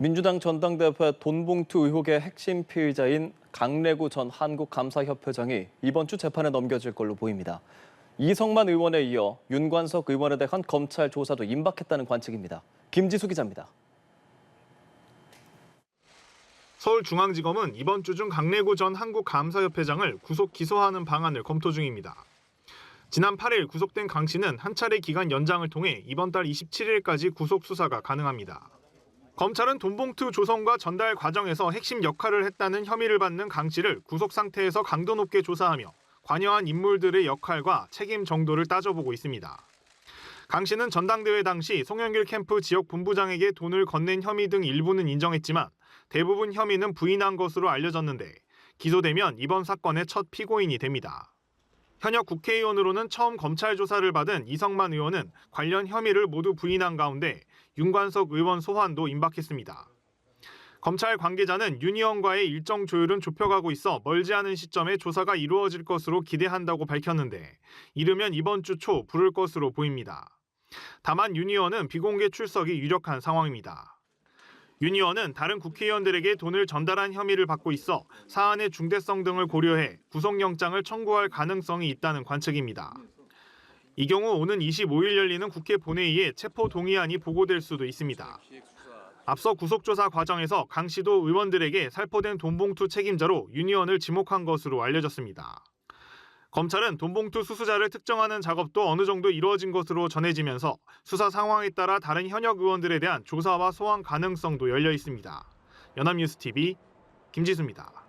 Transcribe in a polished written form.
민주당 전당대회 돈봉투 의혹의 핵심 피의자인 강래구 전 한국감사협회장이 이번 주 재판에 넘겨질 걸로 보입니다. 이성만 의원에 이어 윤관석 의원에 대한 검찰 조사도 임박했다는 관측입니다. 김지수 기자입니다. 서울중앙지검은 이번 주 중 강래구 전 한국감사협회장을 구속 기소하는 방안을 검토 중입니다. 지난 8일 구속된 강 씨는 한 차례 기간 연장을 통해 이번 달 27일까지 구속 수사가 가능합니다. 검찰은 돈봉투 조성과 전달 과정에서 핵심 역할을 했다는 혐의를 받는 강 씨를 구속 상태에서 강도 높게 조사하며 관여한 인물들의 역할과 책임 정도를 따져보고 있습니다. 강 씨는 전당대회 당시 송영길 캠프 지역 본부장에게 돈을 건넨 혐의 등 일부는 인정했지만 대부분 혐의는 부인한 것으로 알려졌는데 기소되면 이번 사건의 첫 피고인이 됩니다. 현역 국회의원으로는 처음 검찰 조사를 받은 이성만 의원은 관련 혐의를 모두 부인한 가운데 윤관석 의원 소환도 임박했습니다. 검찰 관계자는 윤 의원과의 일정 조율은 좁혀가고 있어 멀지 않은 시점에 조사가 이루어질 것으로 기대한다고 밝혔는데 이르면 이번 주 초 부를 것으로 보입니다. 다만 윤 의원은 비공개 출석이 유력한 상황입니다. 윤 의원은 다른 국회의원들에게 돈을 전달한 혐의를 받고 있어 사안의 중대성 등을 고려해 구속영장을 청구할 가능성이 있다는 관측입니다. 이 경우 오는 25일 열리는 국회 본회의에 체포동의안이 보고될 수도 있습니다. 앞서 구속조사 과정에서 강 씨도 의원들에게 살포된 돈봉투 책임자로 윤 의원을 지목한 것으로 알려졌습니다. 검찰은 돈봉투 수수자를 특정하는 작업도 어느 정도 이루어진 것으로 전해지면서 수사 상황에 따라 다른 현역 의원들에 대한 조사와 소환 가능성도 열려 있습니다. 연합뉴스TV 김지수입니다.